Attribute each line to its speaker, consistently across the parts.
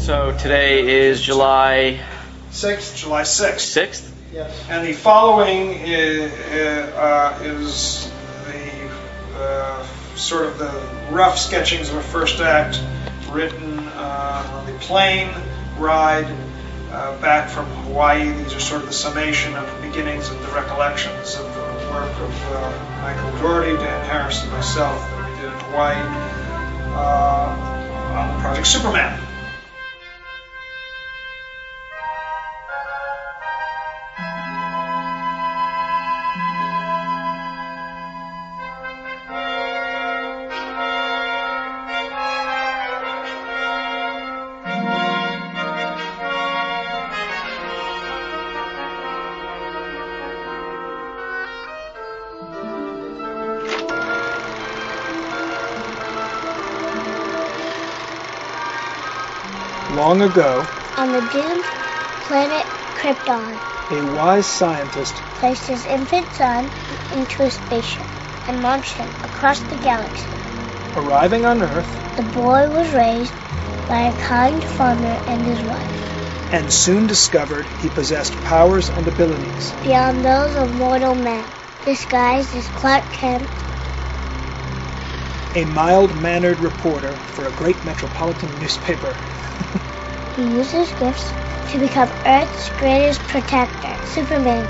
Speaker 1: So today is July
Speaker 2: 6th, July 6th.
Speaker 1: 6th?
Speaker 2: Yes. And the following is the sort of the rough sketchings of a first act written on the plane ride back from Hawaii. These are sort of the summation of the beginnings of the recollections of the work of Michael Dougherty, Dan Harris, and myself that we did in Hawaii on the project Superman. Long ago,
Speaker 3: on the doomed planet Krypton,
Speaker 2: a wise scientist
Speaker 3: placed his infant son into a spaceship and launched him across the galaxy.
Speaker 2: Arriving on Earth,
Speaker 3: the boy was raised by a kind farmer and his wife,
Speaker 2: and soon discovered he possessed powers and abilities
Speaker 3: beyond those of mortal man. Disguised as Clark Kent,
Speaker 2: a mild-mannered reporter for a great metropolitan newspaper.
Speaker 3: He used his gifts to become Earth's greatest protector, Superman.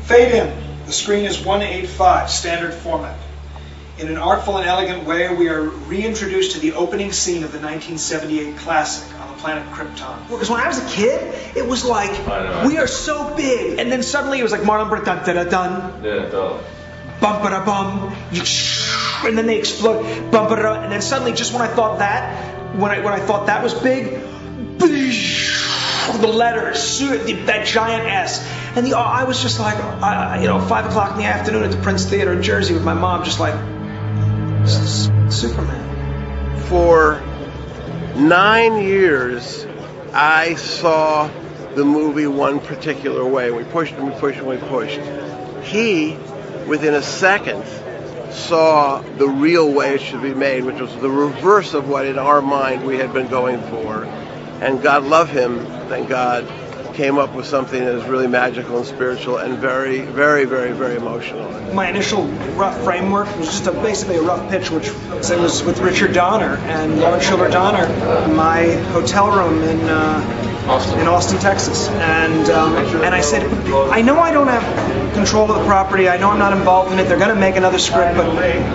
Speaker 2: Fade in. The screen is 1:8:5, standard format. In an artful and elegant way, we are reintroduced to the opening scene of the 1978 classic on the planet Krypton.
Speaker 4: Because when I was a kid, it was like, we are so big. And then suddenly it was like, Marlon Brando, dun, dun, dun, dun. Bum, ba, da, bum. And then they explode. Bum, ba, da, and then suddenly, just when I thought that, when I thought that was big, the letters, that giant S. And I was just like, 5 o'clock in the afternoon at the Prince Theater in Jersey with my mom, just like, Superman.
Speaker 5: For 9 years, I saw the movie one particular way. We pushed and we pushed and we pushed. He, within a second, saw the real way it should be made, which was the reverse of what in our mind we had been going for. And God love him, thank God, came up with something that is really magical and spiritual and very, very, very, very emotional.
Speaker 2: My initial rough framework was just basically a rough pitch, which was with Richard Donner and Lauren Schiller Donner in my hotel room in Austin, Texas. And I said, I know I don't have control of the property, I know I'm not involved in it, they're going to make another script, but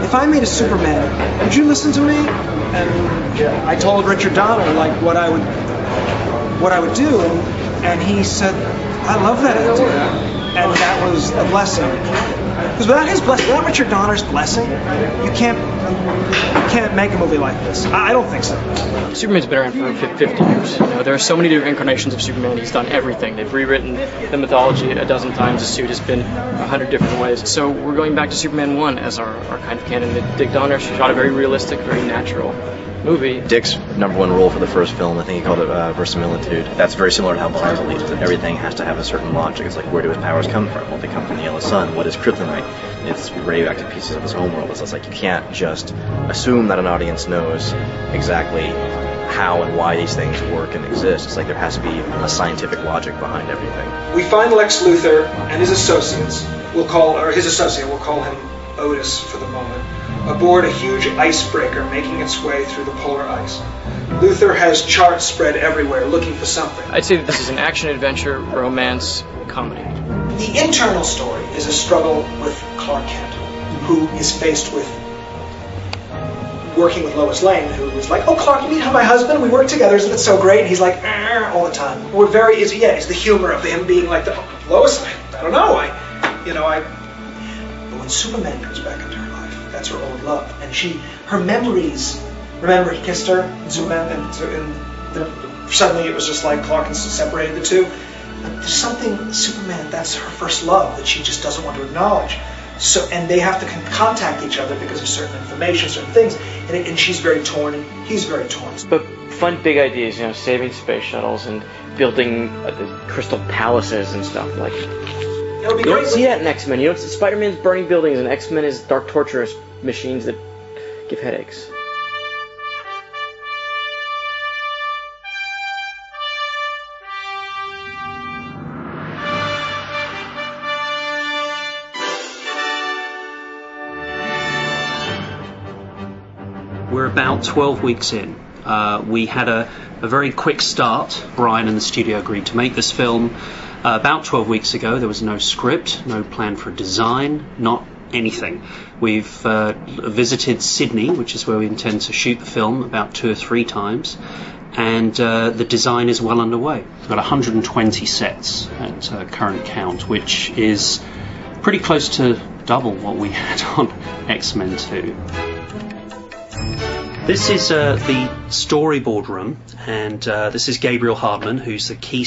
Speaker 2: if I made a Superman, would you listen to me? And I told Richard Donner like what I would do, and he said, I love that idea. And that was a blessing. Because without his blessing, without Richard Donner's blessing, you can't make a movie like this. I don't think so.
Speaker 1: Superman's been around for 50 years. There are so many different incarnations of Superman. He's done everything. They've rewritten the mythology a dozen times. The suit has been 100 different ways. So we're going back to Superman 1 as our kind of canon. Dick Donner shot a very realistic, very natural movie.
Speaker 6: Dick's #1 rule for the first film, I think he called it verisimilitude. That's very similar to how Bond believes that everything has to have a certain logic. It's like, where do his powers come from? Well, they come from the yellow sun. What is kryptonite? It's radioactive pieces of his homeworld. So it's like, you can't just assume that an audience knows exactly how and why these things work and exist. It's like there has to be a scientific logic behind everything.
Speaker 2: We find Lex Luthor and his associates, we'll call him Otis for the moment, aboard a huge icebreaker making its way through the polar ice. Luthor has charts spread everywhere looking for something.
Speaker 1: I'd say that this is an action-adventure romance comedy.
Speaker 2: The internal story is a struggle with Clark Kent, who is faced with working with Lois Lane, who was like, "Oh, Clark, you meet my husband? We work together. Isn't it so great?" And he's like, all the time. It's the humor of him being like, Lois, I don't know, But when Superman comes back into her life, that's her old love, and her memories. Remember, he kissed her, Superman, and suddenly it was just like Clark separated the two. There's something, Superman, that's her first love that she just doesn't want to acknowledge. So, and they have to contact each other because of certain information, certain things, and she's very torn, and he's very torn.
Speaker 1: But fun big ideas, saving space shuttles and building crystal palaces and stuff. Like,
Speaker 2: It'll be
Speaker 1: you don't see that in X-Men. You don't see Spider-Man's burning buildings, and X-Men is dark, torturous machines that give headaches.
Speaker 7: We're about 12 weeks in. We had a very quick start. Brian and the studio agreed to make this film about 12 weeks ago. There was no script, no plan for a design, not anything. We've visited Sydney, which is where we intend to shoot the film, about 2 or 3 times, and the design is well underway. We've got 120 sets at current count, which is pretty close to double what we had on X-Men 2. This is the storyboard room, and this is Gabriel Hardman, who's the key